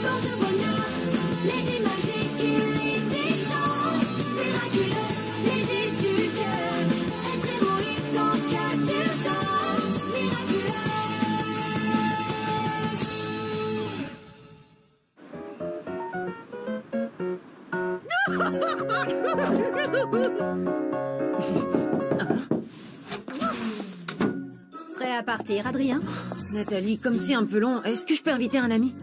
porte bonheur, les idées magiques et les des chances miraculeuses, les idées du cœur, être héroïque en cas d'urgence Prêt à partir, Adrien? Nathalie, comme c'est un peu long, est-ce que je peux inviter un ami?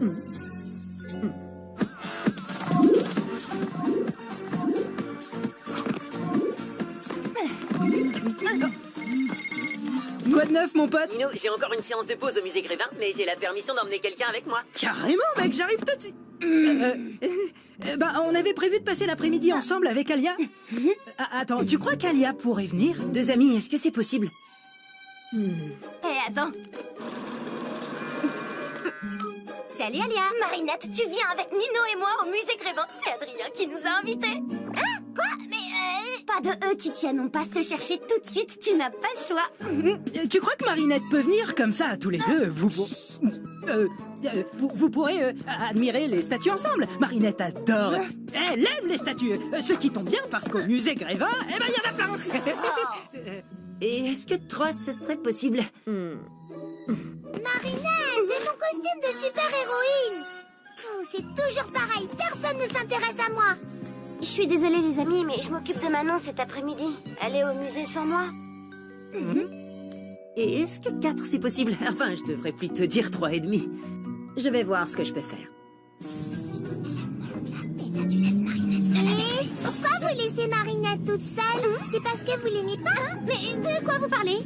Quoi de neuf, mon pote? Nino, j'ai encore une séance de pause au musée Grévin, mais j'ai la permission d'emmener quelqu'un avec moi. Carrément, mec, j'arrive tout de suite. On avait prévu de passer l'après-midi ensemble avec Alia. Attends, tu crois qu'Alia pourrait venir? Deux amis, est-ce que c'est possible? Attends. Salut Alia. Marinette, tu viens avec Nino et moi au musée Grévin. C'est Adrien qui nous a invités. Hein? Quoi? Mais pas de eux qui tiennent. On passe te chercher tout de suite. Tu n'as pas le choix. Tu crois que Marinette peut venir comme ça, tous les deux? Vous pourrez admirer les statues ensemble. Marinette adore. Elle aime les statues. Ce qui tombe bien parce qu'au musée Grévin, il y en a plein. Et est-ce que trois, ce serait possible? Marinette, et mon costume de super-héroïne. C'est toujours pareil. Personne ne s'intéresse à moi. Je suis désolée les amis, mais je m'occupe de Manon cet après-midi. Elle est au musée sans moi. Et est-ce que 4 c'est possible? Enfin, je devrais plutôt dire 3 et demi. Je vais voir ce que je peux faire. Mais là, tu laisses Marinette seule avec lui. Pourquoi vous laissez Marinette toute seule? C'est parce que vous l'aimez pas? Mais de quoi vous parlez?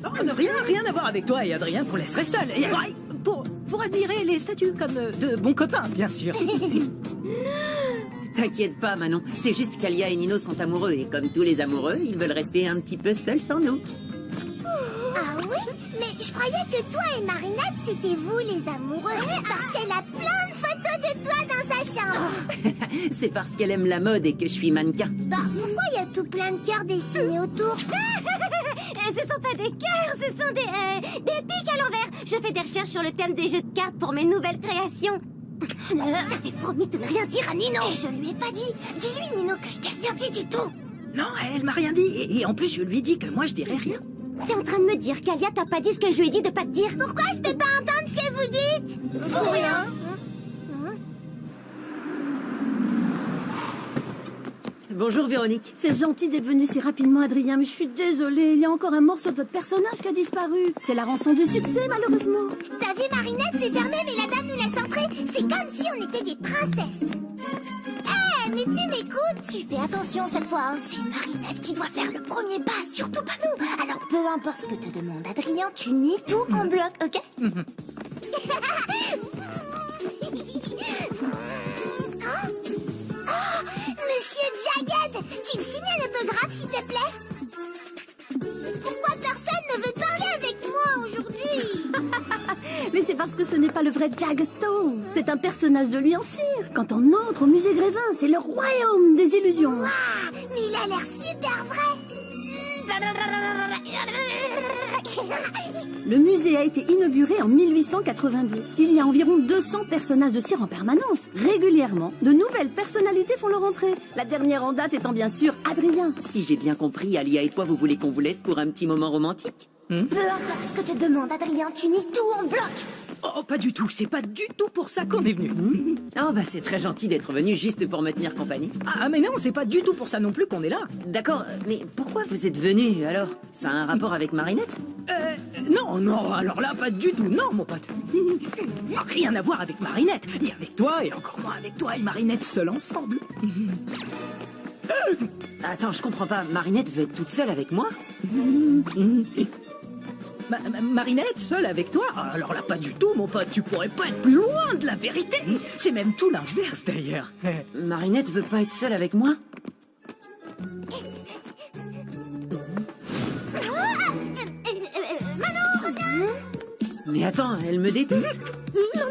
Rien à voir avec toi et Adrien qu'on laisserait seul. Et, pour admirer les statues comme de bons copains, bien sûr. T'inquiète pas, Manon. C'est juste qu'Alia et Nino sont amoureux et comme tous les amoureux, ils veulent rester un petit peu seuls sans nous. Ah oui? Mais je croyais que toi et Marinette, c'était vous les amoureux. Parce qu'elle a plein de photos de toi dans sa chambre. C'est parce qu'elle aime la mode et que je suis mannequin. Bah, pourquoi il y a tout plein de cœurs dessinés autour? Ce sont pas des cœurs, ce sont des pics à l'envers. Je fais des recherches sur le thème des jeux de cartes pour mes nouvelles créations. T'avais promis de ne rien dire à Nino. Et je lui ai pas dit. Dis-lui, Nino, que je t'ai rien dit du tout. Non, elle m'a rien dit. Et en plus, je lui ai dit que moi, je dirais rien. T'es en train de me dire qu'Alia t'a pas dit ce que je lui ai dit de pas te dire? Pourquoi je peux pas entendre ce que vous dites? Pour rien. Bonjour, Véronique. C'est gentil d'être venu si rapidement, Adrien, mais je suis désolée. Il y a encore un morceau de votre personnage qui a disparu. C'est la rançon du succès, malheureusement. T'as vu, Marinette, c'est fermé, mais la dame nous laisse entrer. C'est comme si on était des princesses. Mais tu m'écoutes? Tu fais attention cette fois, hein. C'est Marinette qui doit faire le premier pas, surtout pas nous. Alors peu importe ce que te demande Adrien, tu nies tout en bloc, ok? Monsieur Jagged, tu me signes un autographe, s'il te plaît? Pourquoi personne ne veut parler avec moi aujourd'hui? Mais c'est parce que ce n'est pas le vrai Jagstone. C'est un personnage de lui en cire. Quand on entre au musée Grévin, c'est le royaume des illusions. Waouh, mais il a l'air super vrai. Le musée a été inauguré en 1882. Il y a environ 200 personnages de cire en permanence. Régulièrement, de nouvelles personnalités font leur entrée. La dernière en date étant bien sûr Adrien. Si j'ai bien compris, Alia et toi, vous voulez qu'on vous laisse pour un petit moment romantique? Peu importe ce que te demande Adrien, tu nies tout en bloc. Oh, pas du tout. C'est pas du tout pour ça qu'on est venu. Oh, bah c'est très gentil d'être venu juste pour me tenir compagnie. Ah, mais non, c'est pas du tout pour ça non plus qu'on est là. D'accord, mais pourquoi vous êtes venu alors? Ça a un rapport avec Marinette? Non, alors là, pas du tout. Non, mon pote. Rien à voir avec Marinette. Ni avec toi, et encore moins avec toi et Marinette seuls ensemble. Attends, je comprends pas. Marinette veut être toute seule avec moi? Marinette, seule avec toi? Alors là, pas du tout, mon pote. Tu pourrais pas être plus loin de la vérité. C'est même tout l'inverse, d'ailleurs. Marinette veut pas être seule avec moi? Mais attends, elle me déteste? Non,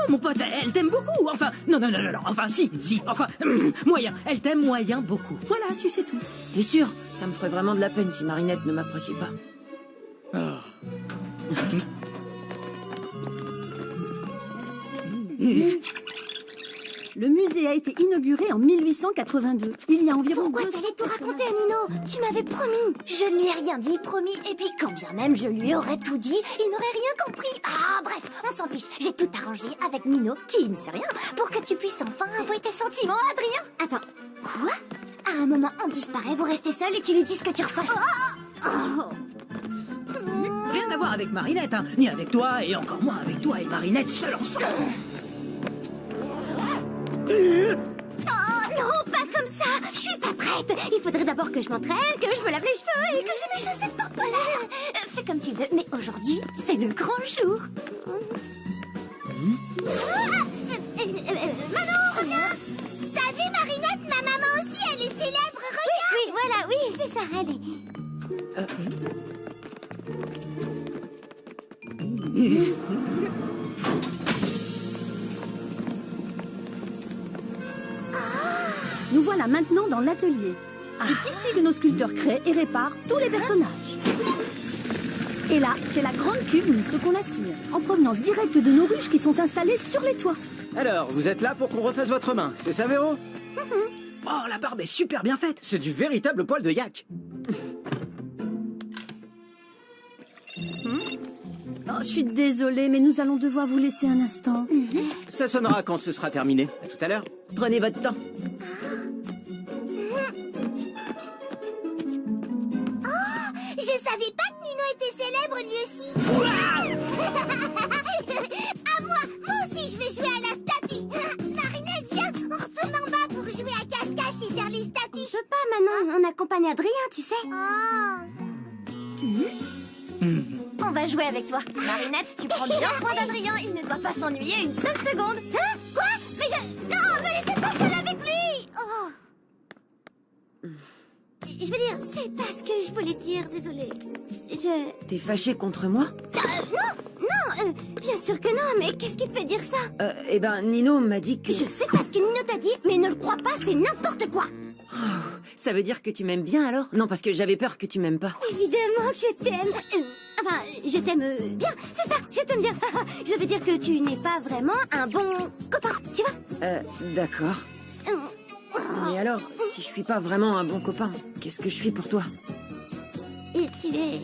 mon pote, elle t'aime beaucoup. Enfin, non, enfin, si, enfin, moyen. Elle t'aime moyen beaucoup. Voilà, tu sais tout. T'es sûr? Ça me ferait vraiment de la peine si Marinette ne m'appréciait pas. Le musée a été inauguré en 1882. Il y a environ Pourquoi 200 t'allais tout raconter à personnages. Nino? Tu m'avais promis. Je ne lui ai rien dit, promis. Et puis, quand bien même je lui aurais tout dit, il n'aurait rien compris. Ah, bref, on s'en fiche. J'ai tout arrangé avec Nino, qui ne sait rien, pour que tu puisses enfin avouer tes sentiments, Adrien. Attends, quoi? À un moment, on disparaît, vous restez seul et tu lui dis ce que tu ressens. Rien à voir avec Marinette, hein. Ni avec toi, et encore moins avec toi et Marinette seuls ensemble. Oh non, pas comme ça. Je suis pas prête. Il faudrait d'abord que je m'entraîne, que je me lave les cheveux et que j'ai mes chaussettes porte-bonheur. Fais comme tu veux, mais aujourd'hui, c'est le grand jour. Maman, reviens. T'as vu Marinette? Ma maman aussi, elle est célèbre. Regarde. Oui, voilà, oui, c'est ça, allez. Nous voilà maintenant dans l'atelier. C'est ici que nos sculpteurs créent et réparent tous les personnages. Et là, c'est la grande cuve où nous stockons la cire, en provenance directe de nos ruches qui sont installées sur les toits. Alors, vous êtes là pour qu'on refasse votre main, c'est ça, Véro? Oh, la barbe est super bien faite. C'est du véritable poil de yak. Oh, je suis désolée, mais nous allons devoir vous laisser un instant. Ça sonnera quand ce sera terminé. À tout à l'heure. Prenez votre temps. Je savais pas que Nino était célèbre lui aussi. À moi aussi je vais jouer à la statue. Marinette, viens, on retourne en bas pour jouer à cache-cache et faire les statues. Je peux pas maintenant, on accompagne Adrien, tu sais. On va jouer avec toi. Marinette, tu prends bien soin d'Adrien, il ne doit pas s'ennuyer une seule seconde. Hein? Quoi? Mais non, me laissez pas seule avec lui. Je veux dire, c'est pas ce que je voulais dire, désolée. T'es fâché contre moi? Non, bien sûr que non, mais qu'est-ce qui te fait dire ça? Eh ben, Nino m'a dit que... Je sais pas ce que Nino t'a dit, mais ne le crois pas, c'est n'importe quoi. Ça veut dire que tu m'aimes bien alors? Non, parce que j'avais peur que tu m'aimes pas. Évidemment que je t'aime. Enfin, je t'aime bien, c'est ça, je t'aime bien. Je veux dire que tu n'es pas vraiment un bon copain, tu vois? D'accord. Mais alors, si je suis pas vraiment un bon copain, qu'est-ce que je suis pour toi? Et tu es...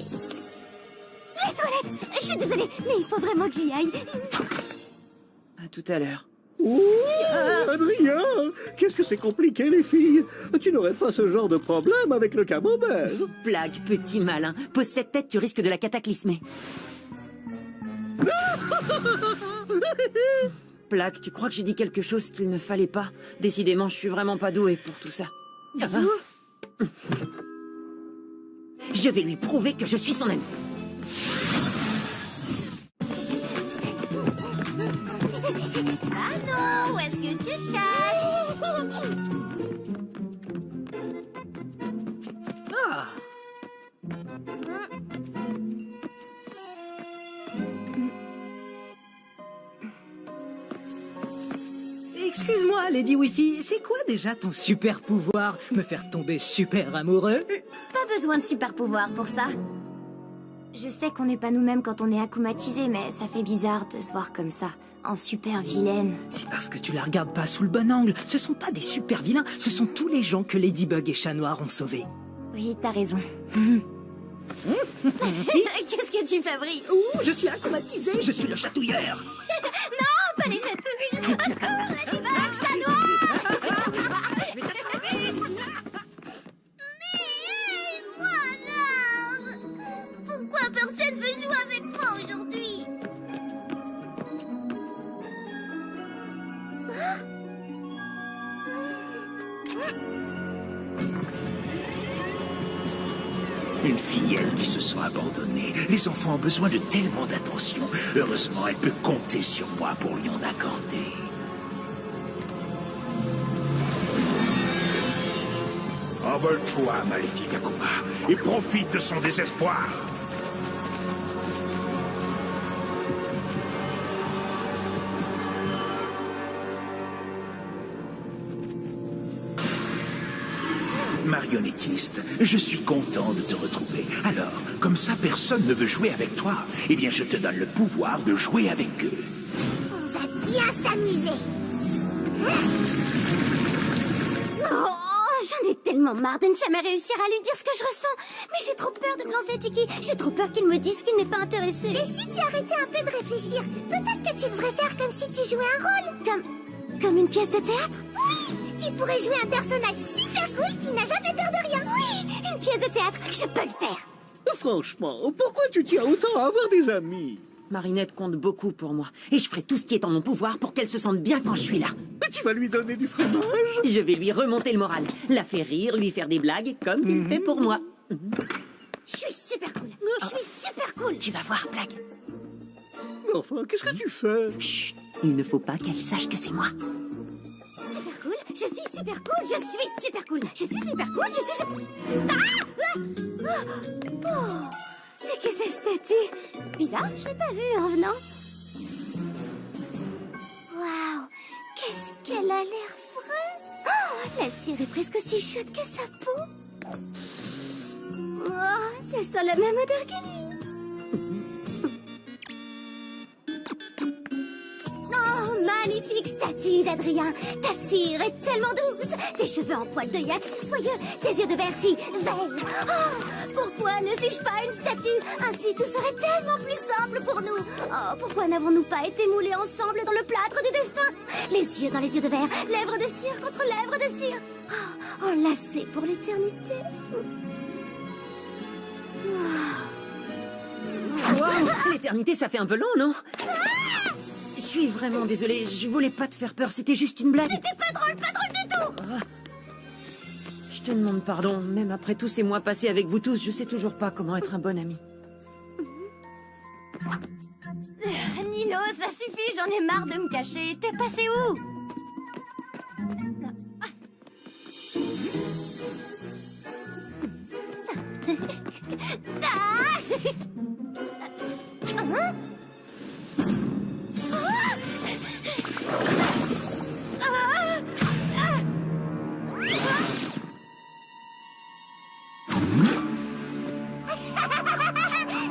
Les toilettes. Je suis désolée, mais il faut vraiment que j'y aille. À tout à l'heure. Adrien, qu'est-ce que c'est compliqué, les filles? Tu n'aurais pas ce genre de problème avec le camembert? Blague, petit malin. Pose cette tête, tu risques de la cataclysmer. Plaque, tu crois que j'ai dit quelque chose qu'il ne fallait pas? Décidément, je suis vraiment pas douée pour tout ça. Je vais lui prouver que je suis son ami. Ah non, où est-ce que tu te caches? Ah. Excuse-moi, Lady Wifi, c'est quoi déjà ton super pouvoir? Me faire tomber super amoureux? Pas besoin de super pouvoir pour ça. Je sais qu'on n'est pas nous-mêmes quand on est akumatisé, mais ça fait bizarre de se voir comme ça, en super vilaine. C'est parce que tu la regardes pas sous le bon angle. Ce sont pas des super vilains, ce sont tous les gens que Ladybug et Chat Noir ont sauvés. Oui, t'as raison. Qu'est-ce que tu fabriques? Ouh, je suis akumatisé, je suis le chatouilleur. Non, pas les chatouilles. Au secours, Ladybug, Chat Noir. Pourquoi personne veut jouer avec moi aujourd'hui? Une fillette qui se sent abandonnée. Les enfants ont besoin de tellement d'attention. Heureusement, elle peut compter sur moi pour lui en accorder. Envole-toi, maléfique Akuma, et profite de son désespoir. Marionnettiste, je suis content de te retrouver. Alors, comme ça personne ne veut jouer avec toi, eh bien je te donne le pouvoir de jouer avec eux. On va bien s'amuser. J'en ai tellement marre de ne jamais réussir à lui dire ce que je ressens. Mais j'ai trop peur de me lancer, Tiki. J'ai trop peur qu'il me dise qu'il n'est pas intéressé. Et si tu arrêtais un peu de réfléchir, peut-être que tu devrais faire comme si tu jouais un rôle. Comme une pièce de théâtre? Oui, tu pourrais jouer un personnage super cool qui n'a jamais peur de rien. Oui, une pièce de théâtre, je peux le faire. Franchement, pourquoi tu tiens autant à avoir des amis? Marinette compte beaucoup pour moi. Et je ferai tout ce qui est en mon pouvoir pour qu'elle se sente bien quand je suis là. Mais tu vas lui donner du fromage? Je vais lui remonter le moral. La faire rire, lui faire des blagues, comme tu le fais pour moi. Je suis super cool. Je suis super cool. Tu vas voir, Blague. Mais enfin, qu'est-ce que tu fais? Chut, il ne faut pas qu'elle sache que c'est moi. Super cool. Je suis super cool. Je suis super cool. Je suis super cool. Je suis super... C'est que cette statue? Bizarre, je l'ai pas vue en venant. Waouh, qu'est-ce qu'elle a l'air vraie. Oh, la cire est presque aussi chaude que sa peau. Oh, ça sent la même odeur que lui. Oh, magnifique statue d'Adrien. Ta cire est tellement douce. Tes cheveux en poil de yak si soyeux. Tes yeux de verre si verts. Oh, pourquoi ne suis-je pas une statue? Ainsi tout serait tellement plus simple pour nous. Oh, pourquoi n'avons-nous pas été moulés ensemble dans le plâtre du destin? Les yeux dans les yeux de verre, lèvres de cire contre lèvres de cire. Oh, enlacés pour l'éternité. Wow, l'éternité, ça fait un peu long, non? Je suis vraiment désolée, je voulais pas te faire peur, c'était juste une blague. C'était pas drôle du tout. Je te demande pardon, même après tous ces mois passés avec vous tous, je sais toujours pas comment être un bon ami. Nino, ça suffit, j'en ai marre de me cacher. T'es passé où?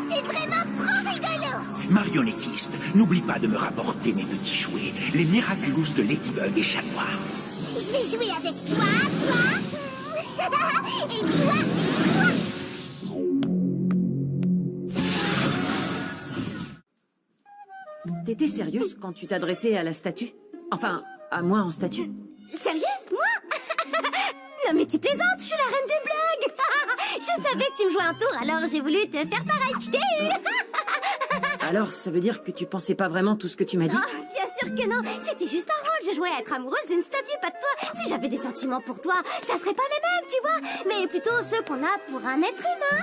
C'est vraiment trop rigolo. Marionnettiste, n'oublie pas de me rapporter mes petits jouets, les Miraculous de Ladybug et Chat Noir. Je vais jouer avec toi et toi. T'étais sérieuse quand tu t'adressais à la statue? Enfin, à moi en statue? Sérieuse, moi? Non mais tu plaisantes, je suis la reine des blagues. Je savais que tu me jouais un tour, alors j'ai voulu te faire pareil. Je t'ai eu. Alors, ça veut dire que tu pensais pas vraiment tout ce que tu m'as dit? Oh, bien sûr que non. C'était juste un rôle. Je jouais à être amoureuse d'une statue, pas de toi. Si j'avais des sentiments pour toi, ça serait pas les mêmes, tu vois. Mais plutôt ceux qu'on a pour un être humain.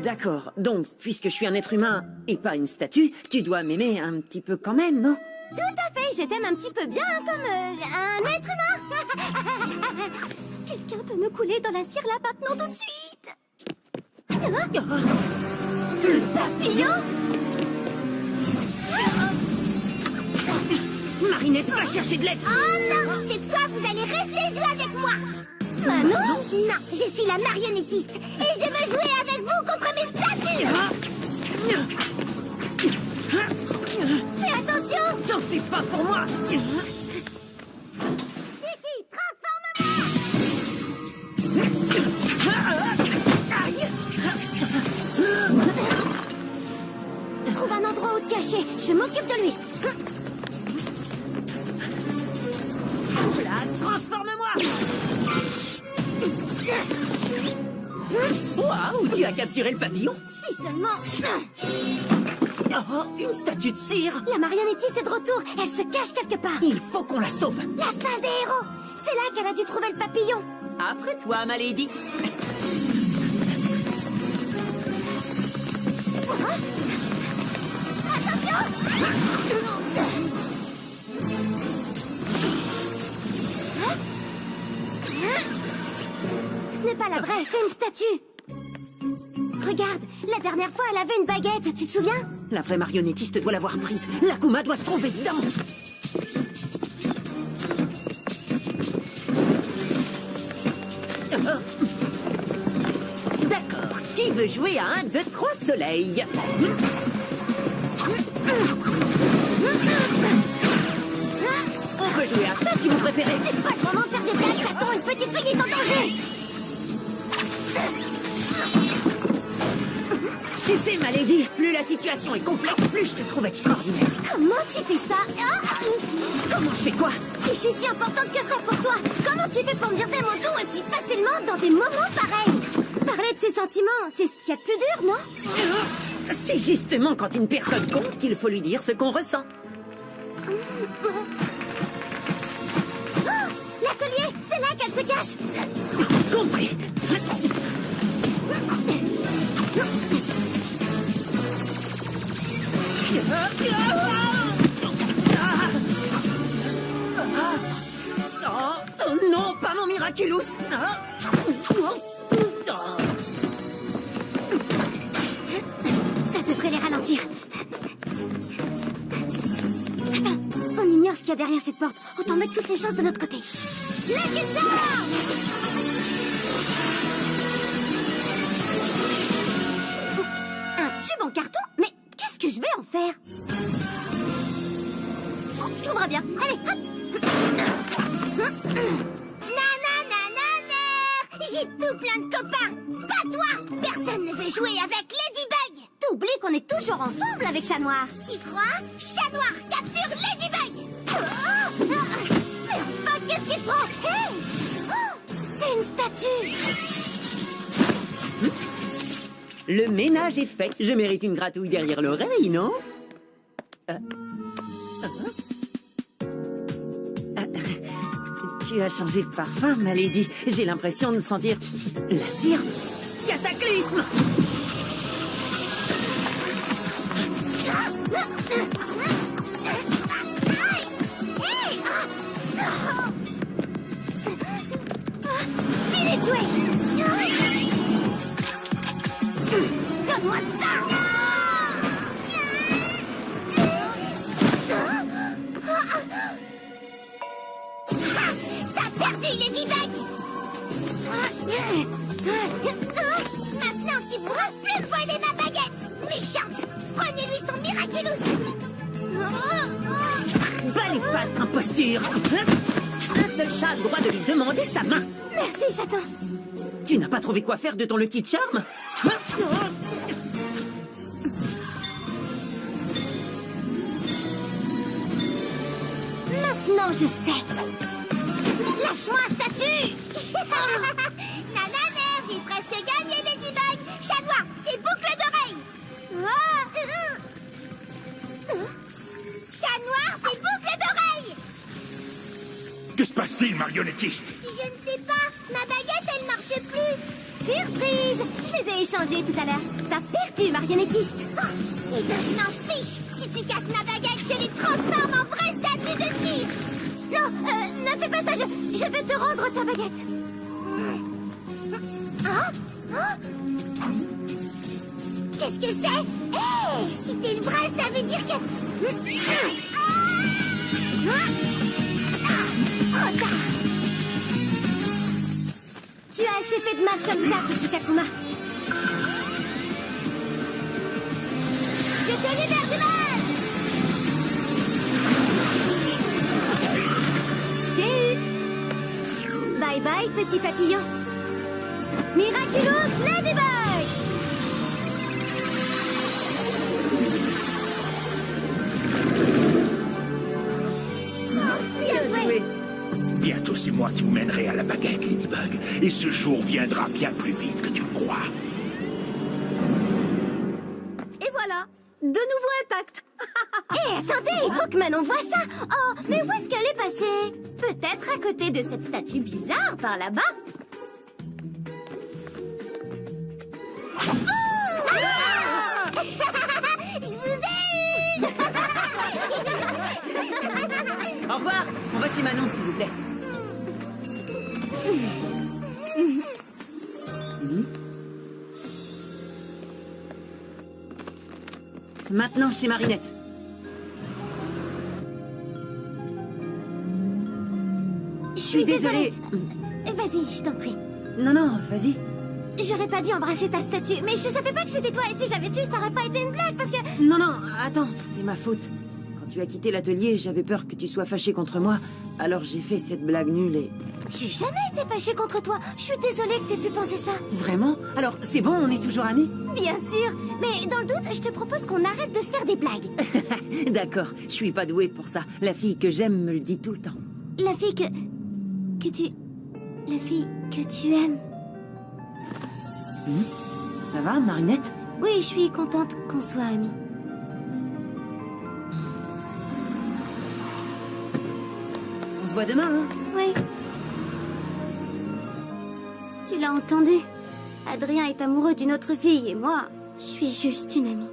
D'accord. Donc, puisque je suis un être humain et pas une statue, tu dois m'aimer un petit peu quand même, non? Tout à fait. Je t'aime un petit peu bien comme un être humain. Quelqu'un peut me couler dans la cire là maintenant tout de suite. Le papillon? Marinette, va chercher de l'aide! Oh non, cette fois vous allez rester jouer avec moi. Ah non? Non, je suis la marionnettiste et je veux jouer avec vous contre mes statues. Fais attention! T'en fais pas pour moi! Trouve un endroit où te cacher. Je m'occupe de lui. Transforme-moi! Waouh, tu as capturé le papillon? Si seulement... Oh, une statue de cire! La marionnettiste est de retour. Elle se cache quelque part. Il faut qu'on la sauve! La salle des héros. C'est là qu'elle a dû trouver le papillon. Après toi, ma lady! Ce n'est pas la vraie, c'est une statue. Regarde, la dernière fois, elle avait une baguette, tu te souviens? La vraie marionnettiste doit l'avoir prise. L'Akuma doit se trouver dedans. D'accord. Qui veut jouer à 1, 2, 3 soleils? On peut jouer à chat si vous préférez. C'est pas le moment de faire des blagues, chaton. Une petite fille est en danger. Tu sais, ma lady, plus la situation est complexe, plus je te trouve extraordinaire. Comment tu fais ça? Comment je fais quoi? Si je suis si importante que ça pour toi, comment tu fais pour me dire des mots doux aussi facilement dans des moments pareils? Parler de ses sentiments, c'est ce qu'il y a de plus dur, non? C'est justement quand une personne compte qu'il faut lui dire ce qu'on ressent. L'atelier, c'est là qu'elle se cache. Compris. Oh non, pas mon Miraculous. Ça devrait les ralentir. Attends, on ignore ce qu'il y a derrière cette porte. Autant mettre toutes les chances de notre côté. Lucky Charm! Un tube en carton? Mais qu'est-ce que je vais en faire? Oh, je trouverai bien. Allez, hop! J'ai tout plein de copains. Pas toi. Personne ne veut jouer avec Ladybug. T'oublies qu'on est toujours ensemble avec Chat Noir. T'y crois? Chat Noir, capture Ladybug. Mais enfin, qu'est-ce qui te prend? Hey! C'est une statue. Le ménage est fait. Je mérite une gratouille derrière l'oreille, non? Tu as changé de parfum, ma lady. J'ai l'impression de sentir la cire. Cataclysme! Finis de jouer. Donne-moi ça. T'as perdu Ladybug. Maintenant tu pourras plus voler ma baguette. Méchante. Prenez-lui son Miraculous. Bas les pattes, imposture! Un seul chat a le droit de lui demander sa main. Merci, chaton. Tu n'as pas trouvé quoi faire de ton Lucky Charm? Maintenant je sais. Lâche-moi, statue. Nananer, j'ai presque gagné Ladybug. Chat Noir, c'est boucle d'oreille. Chat Noir, c'est boucle d'oreille. Que se passe-t-il, marionnettiste? Je ne sais pas. Ma baguette, elle marche plus. Surprise. Je les ai échangées tout à l'heure. T'as perdu, marionnettiste. Eh ben, je m'en fiche. Si tu casses ma baguette, je les transforme en vraie statue de cire. Non, ne fais pas ça. Je vais te rendre ta baguette. Qu'est-ce que c'est? Hé, si t'es le vrai, ça veut dire que... Trop tard. Tu as assez fait de mal comme ça, petit Takuma. Je te libère du mal. Je t'ai eu. Bye bye, petit papillon. Miraculous Ladybug. Bien joué. Bientôt, c'est moi qui vous mènerai à la baguette, Ladybug. Et ce jour viendra bien plus vite que tu le crois. Et voilà, de nouveau intact. Hé, attendez, il faut que Manon voie ça. Oh, mais où est-ce qu'elle est passée? Peut-être à côté de cette statue bizarre par là-bas. Je vous ai eu. Au revoir. On va chez Manon, s'il vous plaît. Maintenant, chez Marinette. Je suis désolée. désolée. Vas-y, je t'en prie. Non, non, vas-y. J'aurais pas dû embrasser ta statue, mais je savais pas que c'était toi. Et si j'avais su, ça aurait pas été une blague parce que... Non, non, attends, c'est ma faute. Quand tu as quitté l'atelier, j'avais peur que tu sois fâché contre moi. Alors j'ai fait cette blague nulle et... J'ai jamais été fâchée contre toi. Je suis désolée que t'aies pu penser ça. Vraiment? Alors, c'est bon, on est toujours amis? Bien sûr. Mais dans le doute, je te propose qu'on arrête de se faire des blagues. D'accord, je suis pas douée pour ça. La fille que j'aime me le dit tout le temps. La fille que tu... La fille que tu aimes. Ça va, Marinette? Oui, je suis contente qu'on soit amis. On se voit demain, hein? Oui. Tu l'as entendu. Adrien est amoureux d'une autre fille et moi, je suis juste une amie.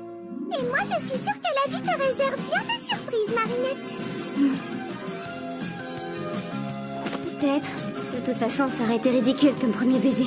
Et moi, je suis sûre que la vie te réserve bien des surprises, Marinette. Peut-être. De toute façon, ça aurait été ridicule comme premier baiser.